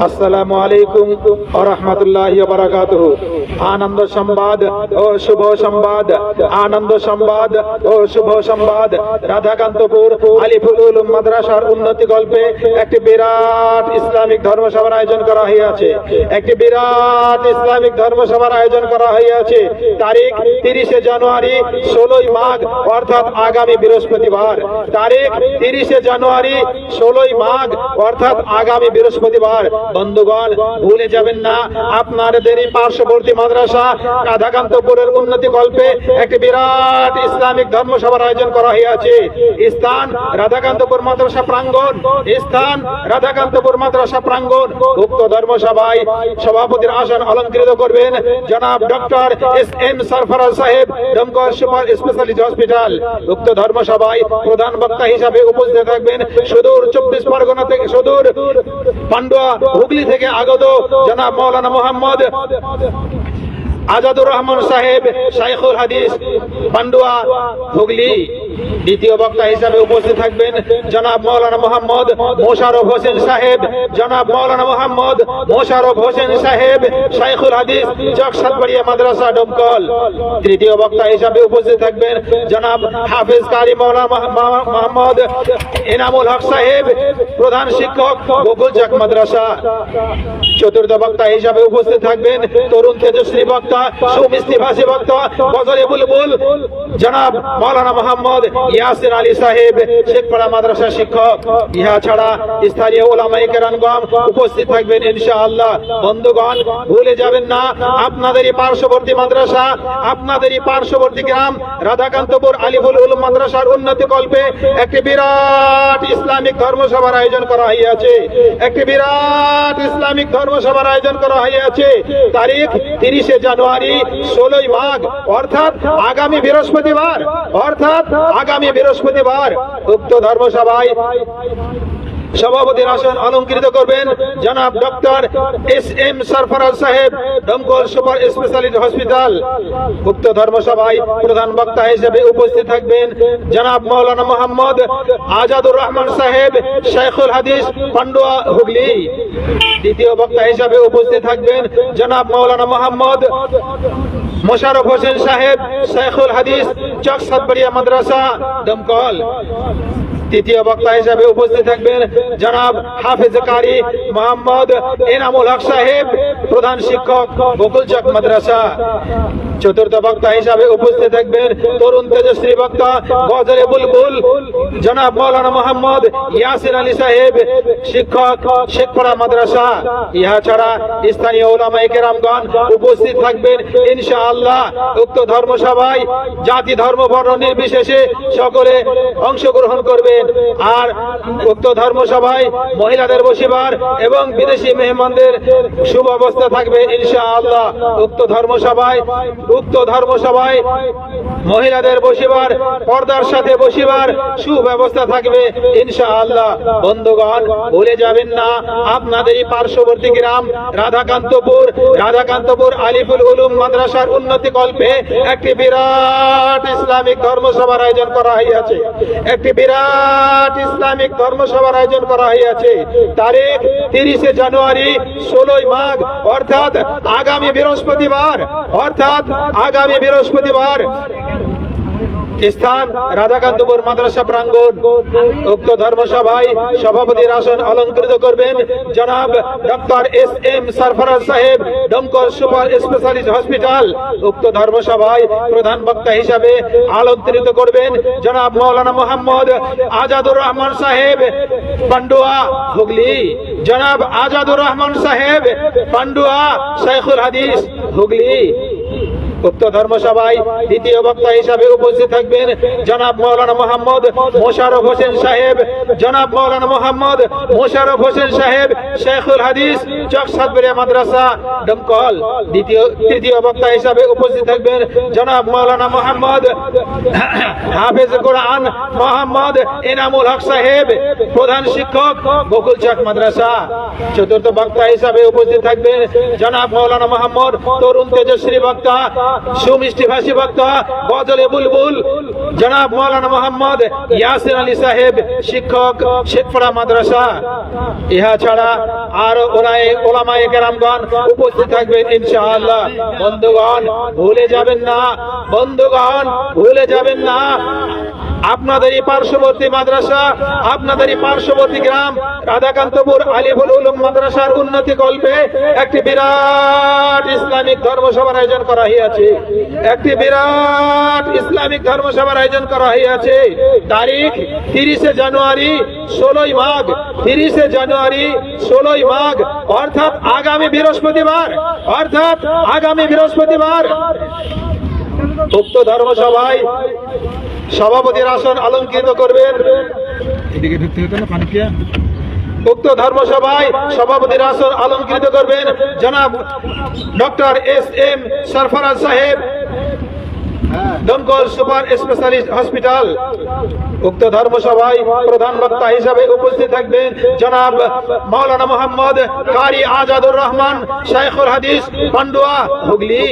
আসসালামু আলাইকুম ওয়া রাহমাতুল্লাহি ওয়া বারাকাতুহু। আনন্দ সংবাদ ও শুভ সংবাদ, আনন্দ সংবাদ ও শুভ সংবাদ। রাধাকান্তপুর আলিফুল উলুম মাদ্রাসার উন্নতি কল্পে একটি বিরাট ইসলামিক ধর্মসভার আয়োজন করা হয়েছে। একটি বিরাট ইসলামিক ধর্মসভার আয়োজন করা হয়েছে। তারিখ 30 জানুয়ারি, 16 মাঘ অর্থাৎ আগামী বৃহস্পতিবার। তারিখ 30 জানুয়ারি, 16 মাঘ অর্থাৎ আগামী বৃহস্পতিবার। বন্ধুগণ, ভুলে যাবেন না, আপনাদের এই পার্শ্ববর্তী মাদ্রাসা রাধাকান্তপুরের উন্নতি কল্পে একটি বিরাট ইসলামিক ধর্মসভার আয়োজন করা হয়েছে। স্থান রাধাকান্তপুর মাদ্রাসা প্রাঙ্গণ, স্থান রাধাকান্তপুর মাদ্রাসা প্রাঙ্গণ। উক্ত ধর্মসভায় সভাপতির আসন অলঙ্কৃত করবেন জনাব ডক্টর এস.এম. সরফরাজ সাহেব, দমকল সুপার স্পেশালিস্ট হসপিটাল। উক্ত ধর্মসভায় প্রধান বক্তা হিসাবে উপস্থিত থাকবেন সুদূর 24 পরগনা থেকে, সুদূর পান্ডুয়া হুগলি থেকে আগত জনাব মাওলানা মোহাম্মদ আজাদুর রহমান সাহেব, শাইখুল হাদিস, পান্ডুয়া হুগলি। দ্বিতীয় বক্তা হিসাবে উপস্থিত থাকবেন জনাব মাওলানা মোহাম্মদ মোশাররফ হোসেন সাহেব, জনাব মাওলানা মোহাম্মদ মোশাররফ হোসেন সাহেব, শাইখুল হাদিস, চক সাতবাড়িয়া মাদ্রাসা ডমকল। তৃতীয় বক্তা হিসাবে উপস্থিত থাকবেন জনাব হাফেজ কারি মাওলানা মোহাম্মদ এনামুল হক সাহেব, প্রধান শিক্ষক গোকুল চক মাদ্রাসা। চতুর্থ বক্তা হিসাবে উপস্থিত থাকবেন তরুণ তেজস্বী বক্তা, সুমিস্তি ভাষী বক্তা, গজলে বুলবুল জনাব মাওলানা মোহাম্মদ ইয়াসির আলী সাহেব, শেখপাড়া মাদ্রাসা শিক্ষক। ইহা ছাড়া স্থানীয় উলামায়ে কেরামগণ উপস্থিত থাকবেন ইনশাআল্লাহ। বন্ধুগণ, ভুলে যাবেন না, আপনাদেরই পার্শ্ববর্তী মাদ্রাসা, আপনাদেরই পার্শ্ববর্তী গ্রাম রাধাকান্তপুর আলিফুল উলুম মাদ্রাসার উন্নতি কল্পে একটি বিরাট ইসলামিক ধর্মসভার আয়োজন করা হয়েছে। একটি বিরাট ইসলামিক ধর্মসভার আয়োজন করা হয়েছে। তারিখ 30 জানুয়ারি, 16 মাঘ অর্থাৎ আগামী বৃহস্পতিবার, অর্থাৎ আগামী বৃহস্পতিবার। উক্ত ধর্মসভায় সভাপতির আসন অলঙ্কৃত করবেন জনাব ডক্টর এস.এম. সরফরাজ সাহেব, দমকল সুপার স্পেশালিস্ট হসপিটাল। উক্ত ধর্মসভায় প্রধান বক্তা হিসেবে উপস্থিত থাকবেন জনাব মাওলানা মোহাম্মদ আজাদুর রহমান সাহেব, শাইখুল হাদিস, পান্ডুয়া হুগলি। দ্বিতীয় বক্তা হিসেবে উপস্থিত থাকবেন জনাব মাওলানা মোহাম্মদ মোশাররফ হোসেন সাহেব, শাইখুল হাদিস, চক সাতবাড়িয়া মাদ্রাসা দমকল। তৃতীয় বক্তা হিসাবে উপস্থিত থাকবেন জনাব হাফেজ কারি মোহাম্মদ এনামুল হক সাহেব, প্রধান শিক্ষক গোকুল চক মাদ্রাসা। চতুর্থ বক্তা হিসাবে উপস্থিত থাকবেন তরুণ তেজস্বী বক্তা, গজলে বুলবুল জনাব মাওলানা মোহাম্মদ ইয়াসির আলী সাহেব, শিক্ষক, শেখপাড়া মাদ্রাসা। ইহা ছাড়া স্থানীয় উলামায়ে কেরামগণ উপস্থিত থাকবেন ইনশাআল্লাহ। উক্ত ধর্মসভায় জাতি ধর্ম বর্ণ নির্বিশেষে সকলে অংশগ্রহণ করবেন। আর উক্ত ধর্মসভায় মহিলাদের বসিবার এবং বিদেশি মেহমানদের সুব্যবস্থা থাকবে ইনশাআল্লাহ। উক্ত ধর্মসভায় মহিলাদের বসিবার, পর্দার সাথে বসিবার সুব্যবস্থা থাকবে ইনশাআল্লাহ। বন্ধুগণ, ভুলে যাবেন না, আপনাদেরই পার্শ্ববর্তী গ্রাম রাধাকান্তপুর আলিফুল উলুম মাদ্রাসার উন্নতি কল্পে একটি বিরাট ইসলামিক ধর্মসভার আয়োজন করা হয়েছে। একটি বিরাট ইসলামিক ধর্মসভার আয়োজন করা হয়েছে। তারিখ 30 জানুয়ারি, 16 মাঘ অর্থাৎ আগামী বৃহস্পতিবার, অর্থাৎ আগামী বৃহস্পতিবার। স্থান রাধাকান্তপুর মাদ্রাসা প্রাঙ্গণ। উক্ত ধর্মসভায় সভাপতির আসন অলঙ্কৃত করবেন জনাব ডক্টর এস.এম. সরফরাজ সাহেব, দমকল সুপার স্পেশালিস্ট হসপিটাল। উক্ত ধর্মসভায় প্রধান বক্তা হিসাবে অলঙ্কৃত করবেন জনাব মাওলানা মোহাম্মদ আজাদুর রহমান সাহেব, পান্ডুয়া হুগলি। জনাব আজাদুর রহমান সাহেব, পান্ডুয়া, শাইখুল হাদিস, হুগলি। উক্ত ধর্মসভায় দ্বিতীয় বক্তা হিসাবে উপস্থিত থাকবেন জনাব মাওলানা মোহাম্মদ মোশাররফ হোসেন সাহেব, জনাব মাওলানা মোহাম্মদ মোশাররফ হোসেন সাহেব, শাইখুল হাদিস, চক সাতবাড়িয়া মাদ্রাসা দমকল। তৃতীয় বক্তা হিসাবে উপস্থিত থাকবেন জনাব মাওলানা মোহাম্মদ হাফেজ কোরআন মোহাম্মদ এনামুল হক সাহেব, প্রধান শিক্ষক গোকুল চক মাদ্রাসা। চতুর্থ বক্তা হিসাবে উপস্থিত থাকবেন জনাব মাওলানা মোহাম্মদ তরুণ তেজস্বী বক্তা, সুমিষ্টি ভাষী বক্তা গজলে বুলবুল জনাব মৌলানা মোহাম্মদ ইয়াসিন আলী সাহেব, শিক্ষক শেখপাড়া মাদ্রাসা। ইহা ছাড়া আর ওলামায়ে কেরামগণ উপস্থিত থাকবেন ইনশাআল্লাহ। বন্ধুগণ ভুলে যাবেন না, বন্ধুগণ ভুলে যাবেন না, আপনাদেরই পার্শ্ববর্তী মাদ্রাসা, আপনাদেরই পার্শ্ববর্তী গ্রাম রাধাকান্তপুর আলিফুল উলুম মাদ্রাসার উন্নতি কল্পে একটি বিরাট ইসলামিক ধর্মসভার আয়োজন করা হইয়াছে। একটি বিরাট ইসলামিক ধর্মসভার আয়োজন করা হইয়াছে। তারিখ 30 জানুয়ারি 16 মাঘ, 30 জানুয়ারি 16 মাঘ, অর্থাৎ আগামী বৃহস্পতিবার, অর্থাৎ আগামী বৃহস্পতিবার। উক্ত ধর্মসভায় সভাপতির আসন অলঙ্কৃত করবেন। এদিকে ঢুকতে হতো না পানি পিয়া। উক্ত ধর্মসভায় সভাপতির আসন অলঙ্কৃত করবেন জনাব ডক্টর SM সরফরাজ সাহেব, দমকল সুপার স্পেশালিস্ট হসপিটাল। উক্ত ধর্মসভায় প্রধান বক্তা হিসাবে উপস্থিত থাকবেন জনাব মাওলানা মোহাম্মদ কারি আজাদুর রহমান, শাইখুল হাদিস, পান্ডুয়া, হুগলি।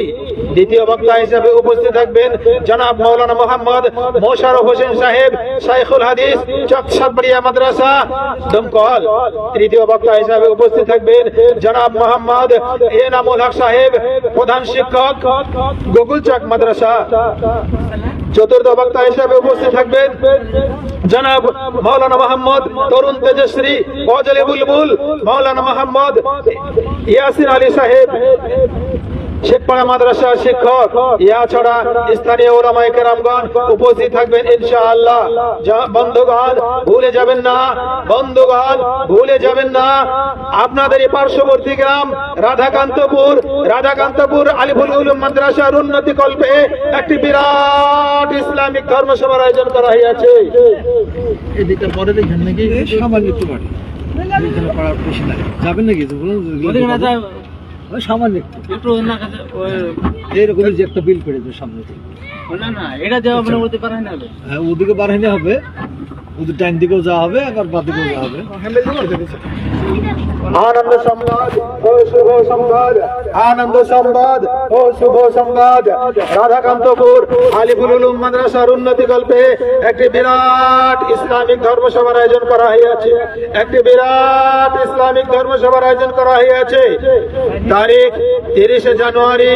দ্বিতীয় বক্তা হিসাবে উপস্থিত থাকবেন জনাব মাওলানা মোহাম্মদ মোশাররফ হোসেন সাহেব, শাইখুল হাদিস, চকসাদবাড়িয়া মাদ্রাসা, দমকল। তৃতীয় বক্তা হিসাবে উপস্থিত থাকবেন জনাব মোহাম্মদ এনামুল হক সাহেব, প্রধান শিক্ষক, গোকুলচক মাদ্রাসা। চতুর্থ বক্তা হিসাবে উপস্থিত থাকবেন জনাব মাওলানা মোহাম্মদ তরুণ তেজশ্রী, গজলে বুলবুল, মাওলানা মোহাম্মদ ইয়াসিন আলী সাহেব, শেখপাড়া মাদ্রাসার শিক্ষক। ইহা ছাড়া স্থানীয় ওলামায়ে কেরামগণ উপস্থিত থাকবেন ইনশাআল্লাহ। বন্ধুগণ ভুলে যাবেন না, বন্ধুগণ ভুলে যাবেন না, আপনাদেরই পার্শ্ববর্তী গ্রাম রাধাকান্তপুর, রাধাকান্তপুর আলিফুল উলুম মাদ্রাসার উন্নতি কল্পে একটি বিরাট ইসলামিক ধর্মসভার আয়োজন করা হয়েছে। এদিকে পরে দেখেন নাকি সামান্য একটু পারে পাড়ার বেশি লাগে যাবেন নাকি সামান্য একটু এরকম যে একটা বিল করে দেবে সামনে থেকে। না না এটা দেওয়া মানে ওতে বাড়াই হবে। হ্যাঁ ওদিকে বাড়াইলে হবে, ওদের ডান দিকেও যাওয়া হবে আবার বাঁ দিকেও যাওয়া হবে। আনন্দ সংবাদ ও শুভ সংবাদ, আনন্দ সংবাদ ও শুভ সংবাদ। রাধাকান্তপুর আলিফুল উলুম মাদ্রাসার উন্নতি কল্পে একটি বিরাট ইসলামিক ধর্মসভার আয়োজন করা হয়েছে। একটি বিরাট ইসলামিক ধর্মসভার আয়োজন করা হয়েছে। তারিখ 30 জানুয়ারি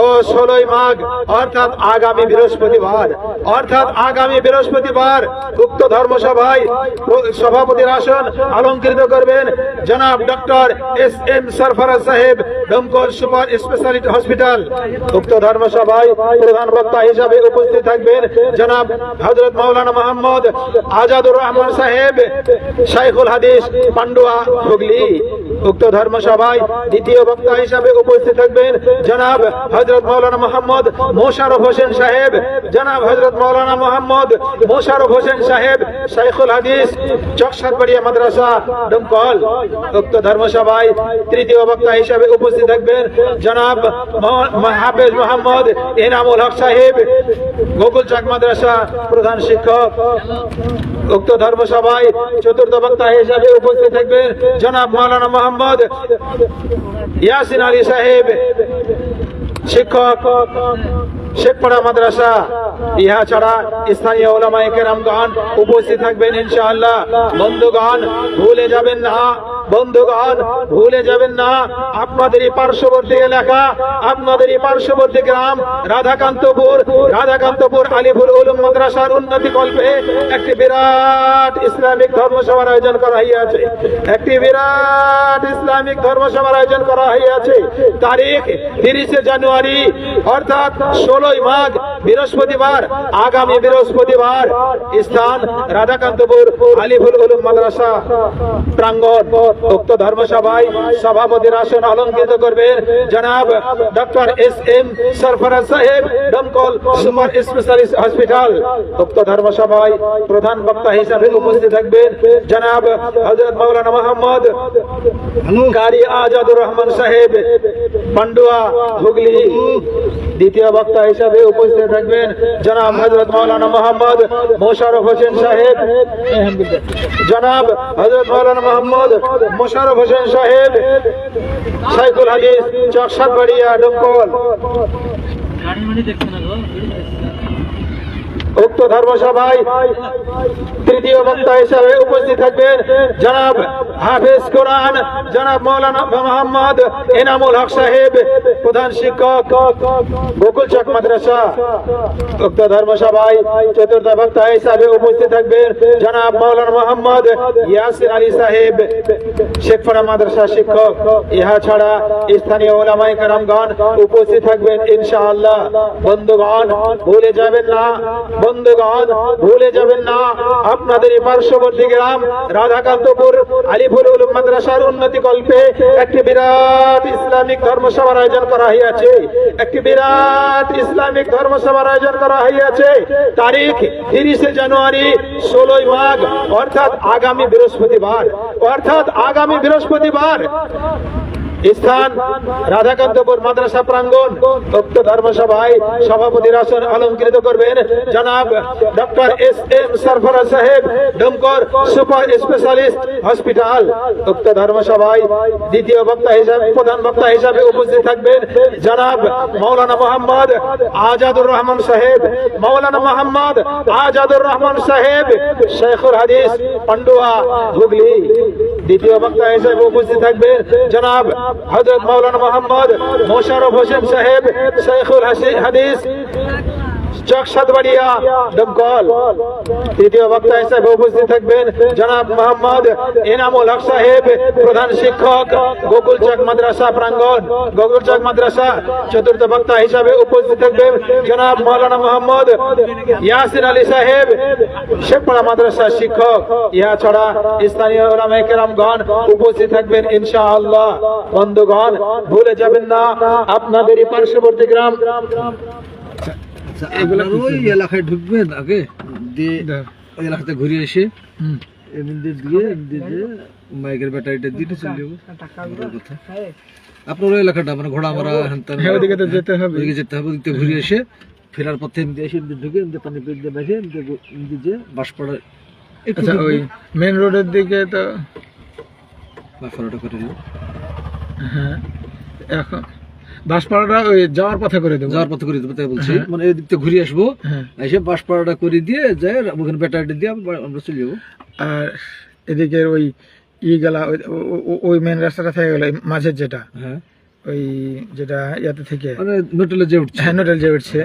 ও 16 মাঘ, অর্থাৎ আগামী বৃহস্পতিবার, অর্থাৎ আগামী বৃহস্পতিবার। উক্ত ধর্মসভায় সভাপতির আসন অলঙ্কৃত করবেন জনাব ডক্টর SM সরফরাজ সাহেব, দমকল সুপার স্পেশালিস্ট হসপিটাল। উক্ত ধর্মসভায় প্রধান বক্তা হিসাবে উপস্থিত থাকবেন জনাব হযরত মাওলানা মোহাম্মদ আজাদুর রহমান সাহেব, শাইখুল হাদিস, পান্ডুয়া, হুগলি। উক্ত ধর্মসভায় দ্বিতীয় বক্তা হিসাবে উপস্থিত থাকবেন জনাব হযরত মাওলানা মোহাম্মদ মোশাররফ হোসেন সাহেব, জনাব হযরত মাওলানা মোহাম্মদ মোশাররফ হোসেন সাহেব, শাইখুল হাদিস, চকসাদবাড়িয়া মাদ্রাসা, দমকল। উক্ত ধর্মসভায় তৃতীয় বক্তা হিসাবে উপস্থিত থাকবেন জনাব হাফেজ মোহাম্মদ এনামুল হক সাহেব, গোকুলচক মাদ্রাসা, প্রধান শিক্ষক। উক্ত ধর্মসভায় চতুর্থ বক্তা হিসাবে উপস্থিত থাকবেন জনাব মাওলানা মোহাম্মদ ইয়াসিন আলী সাহেব, শিক্ষক, শেখপাড়া মাদ্রাসা। ইহা ছাড়া স্থানীয় ওলামায়ে কেরামগণ উপস্থিত থাকবেন ইনশাআল্লাহ। বন্ধুগণ ভুলে যাবেন না, বন্ধুগণ ভুলে যাবেন না, আপনাদেরই পার্শ্ববর্তী এলাকা, আপনাদেরই পার্শ্ববর্তী গ্রাম রাধাকান্তপুর, রাধাকান্তপুর আলিফুল উলুম মাদ্রাসার উন্নতি কল্পে একটি বিরাট ইসলামিক ধর্মসভার আয়োজন করা হইয়াছে। একটি বিরাট ইসলামিক ধর্মসভার আয়োজন করা হইয়াছে। তারিখ 30 জানুয়ারি, অর্থাৎ 16 মাঘ, বৃহস্পতিবার, আগামী বৃহস্পতিবার। স্থান রাধাকান্তপুর আলিফুল উলুম মাদ্রাসা প্রাঙ্গণ। উক্ত ধর্মসভায় সভাপতির আসন অলঙ্কৃত করবেন জনাব ডক্টর SM সরফরাজ সাহেব, দমকল সুপার স্পেশালিস্ট হসপিটাল। উক্ত ধর্মসভায় প্রধান বক্তা হিসাবে উপস্থিত থাকবেন জনাব হযরত মাওলানা মোহাম্মদ কারি আজাদুর রহমান সাহেব, পান্ডুয়া, হুগলি। দ্বিতীয় বক্তা হিসাবে উপস্থিত থাকবেন জনাব হযরত মাওলানা মোহাম্মদ মোশাররফ হোসেন সাহেব, জনাব হযরত মাওলানা মোহাম্মদ মোশাররফ হোসেন সাহেব, শাইখুল হাদিস চকসাদবাড়িয়া ডোমকল। গাড়ি মানি দেখছে না গো, উক্ত ধর্মসভায় তৃতীয় বক্তা হিসাবে উপস্থিত থাকবেন জনাব হাফেজ কোরআন জনাব মাওলানা মোহাম্মদ এনামুল হক সাহেব, প্রধান শিক্ষক গোকুলচক মাদ্রাসা। উক্ত ধর্মসভায় চতুর্থ বক্তা হিসাবে উপস্থিত থাকবেন জনাব মাওলানা মোহাম্মদ ইয়াসির আলী সাহেব, শেখপাড়া মাদ্রাসা শিক্ষক। ইহা ছাড়া স্থানীয় ওলামায়ে কেরামগণ উপস্থিত থাকবেন ইনশাআল্লাহ। বন্ধুগণ ভুলে যাবেন না, বন্ধুগণ ভুলে যাবেন না, আপনাদের এই পার্শ্ববর্তী গ্রাম রাধাকান্তপুর আলিফুল উলুম মাদ্রাসার উন্নতি কল্পে একটি বিরাট ইসলামিক ধর্মসভার আয়োজন করা হইয়াছে, একটি বিরাট ইসলামিক ধর্মসভার আয়োজন করা হইয়াছে। তারিখ 30 জানুয়ারি, 16 মাঘ, অর্থাৎ আগামী বৃহস্পতিবার, অর্থাৎ আগামী বৃহস্পতিবার। স্থান রাধাকান্তপুর মাদ্রাসা প্রাঙ্গণ। উক্ত ধর্মসভায় সভাপতির আসন অলঙ্কৃত করবেন জনাব ডক্টর এস.এম. সরফরাজ সাহেব, ডোমকর সুপার স্পেশালিস্ট হসপিটাল। উক্ত ধর্মসভায় দ্বিতীয় বক্তা হিসাবে, প্রধান বক্তা হিসাবে উপস্থিত থাকবেন জনাব মাওলানা মোহাম্মদ আজাদুর রহমান সাহেব, মাওলানা মোহাম্মদ আজাদুর রহমান সাহেব, শাইখুল হাদিস পান্ডুয়া হুগলি। দ্বিতীয় বক্তা হিসেবে উপস্থিত থাকবেন জনাব হযরত মাওলানা মোহাম্মদ মোশাররফ হোসেন সাহেব, শাইখুল হাদিস চকসাদবাড়িয়া ডোমকল। তৃতীয় বক্তা হিসেবে উপস্থিত থাকবেন জনাব মোহাম্মদ এনামুল হক সাহেব, প্রধান শিক্ষক গোকুলচক মাদ্রাসা প্রাঙ্গণ, গোকুলচক মাদ্রাসা। চতুর্থ বক্তা হিসাবে উপস্থিত থাকবেন জনাব মাওলানা মোহাম্মদ ইয়াসির আলী সাহেব, শেখপাড়া মাদ্রাসা শিক্ষক। ইহা ছাড়া স্থানীয় ওলামায়ে কেরামগণ উপস্থিত থাকবেন ইনশাআল্লাহ। বন্ধুগণ ভুলে যাবেন না, আপনাদের এই পার্শ্ববর্তী গ্রাম আপনারা ওই এলাকায় ঢুকবেন আগে, দিয়ে ওই এলাকাতে ঘুরে এসে এমনি দিয়ে মাইকের ব্যাটারিটা দিয়ে চলে যাবো। কথা আপনার ওই এলাকাটা মানে ঘোড়া মারা ওদিকে যেতে হবে, ওদিকে যেতে হবে। ওদিকে ঘুরে এসে ফেরার পথে এমনি এসে এমনি ঢুকে এমনি পানি পেয়ে দিয়ে দেখে এমনি যে বাঁশপাড়া একটু ওই মেন রোডের দিকে তো বাঁশপাড়াটা করে দেবো। হ্যাঁ, এখন বাঁশপাড়াটা ওই যাওয়ার পথে করে দেবো, যাওয়ার পথে করে দেবো তাই বলছি। মানে এই দিক থেকে ঘুরে আসবো, এসে বাঁশপাড়াটা করে দিয়ে যাই ওখানে ব্যাটারিটা দিয়ে আমরা চলে যাবো। আর এদিকে ওই গেলা ওই মেন রাস্তাটা থেকে গেল মাঝের যেটা, হ্যাঁ ওই যেটা ইয়াতে থেকে মানে নোটেলে যে উঠছে, হ্যাঁ নোটেল যে উঠছে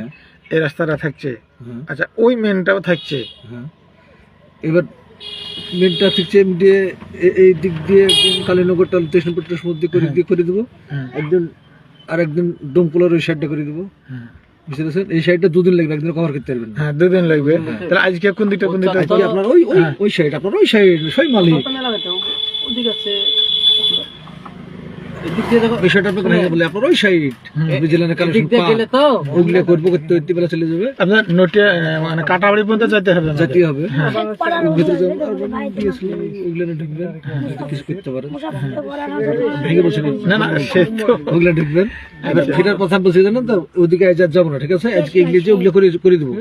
এই রাস্তাটা থাকছে। আচ্ছা ওই মেনটাও থাকছে। হ্যাঁ এবার মেনটা থাকছে এই দিক দিয়ে কালীনগরটা স্টেশন মধ্যে করে দিয়ে করে দেবো একদিন, আর একদিন ডোমকলের ওই সাইডটা করে দেবো। বুঝতে পারছেন? এই সাইডটা 2 দিন লাগবে, একদিন কভার করতে পারবেন। হ্যাঁ 2 দিন লাগবে। তাহলে আজকে কোন দিকটা আপনার ওই সাইড, আপনার ওই সাইড সই মালিক ওদিকে আছে আপনার ওই সাইড ওগুলো করবো করতে বেলা চলে যাবে। আপনার নোটে মানে কাটাবাড়ি পর্যন্ত যেতে হবে, যেতে হবে। কিছু করতে পারেন ভেঙে বসে না, না ওগুলো ঢুকবেন। এবার ফেরার কথা বলছি জানেন তো, ওদিকে যাবো না, ঠিক আছে? আজকে ইংরেজি ওগুলো করে দেবো,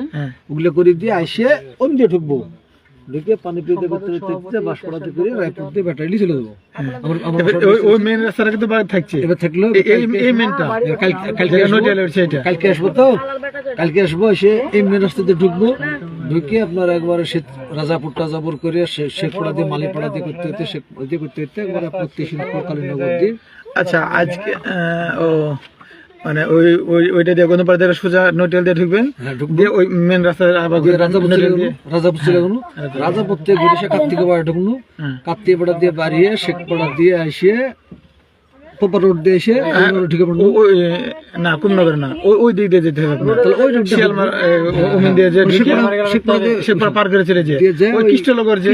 ওগুলো করে দিয়ে আসে অন্য দিয়ে ঢুকবো, ঢুকে পানি পেতে করতে বাঁশপাড়াতে করে রায়পুর দিয়ে ব্যাটারি চলে যাবো। ওই মেন রাস্তাটা কিন্তু থাকছে, এবার থাকলো এই মেনটা। কালকে আসবো তো, কালকে আসবো, এসে এই মেন রাস্তাতে ঢুকবো, ঢুকে আপনার একবারে রাজাপুর টাজাপুর করে শেখপাড়া দিয়ে মালিপাড়া দিয়ে করতে করতে একবার আপনার কালীনগর দিয়ে। আচ্ছা আজকে ও মানে ওইটা দিয়ে কোনো পারে সোজা নোটেল দিয়ে ঢুকবেন, দিয়ে ওই মেন রাস্তা রাজাপুর চলে গেল, রাজাপুর থেকে ঘুরে এসে কার্তিকা পাড়া ঢুকলো, কার্তিকা পাড়া দিয়ে বাড়িয়ে শেখপাড়া দিয়ে আসিয়ে পোপা রোড দিয়ে এসে ঢুকে পড়লো। না কুমনগর না, ওই দিক দিয়ে যেতে হবে। তাহলে ওই রোড দিয়ে শেখপাড়া পার করে চলে যায় ওই কৃষ্ণনগর, যে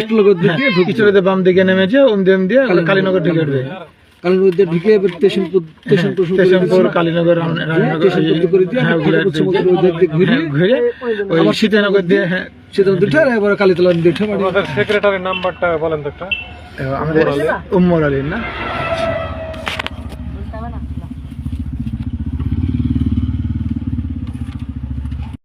কৃষ্ণনগর বাম দিকে নেমেছে ওম দিয়ে কালীনগর ঢুকে উঠবে। কালীনগর দিয়ে ঢুকে এবার স্টেশন কালীনগর ঘুরে ওই সীতানগর দিয়ে, হ্যাঁ সীতানগর উঠে এবার কালীতলা দিয়ে উঠে। সেক্রেটারির নাম্বারটা বলেন তো একটা। আমাদের উম্মর আলীর না।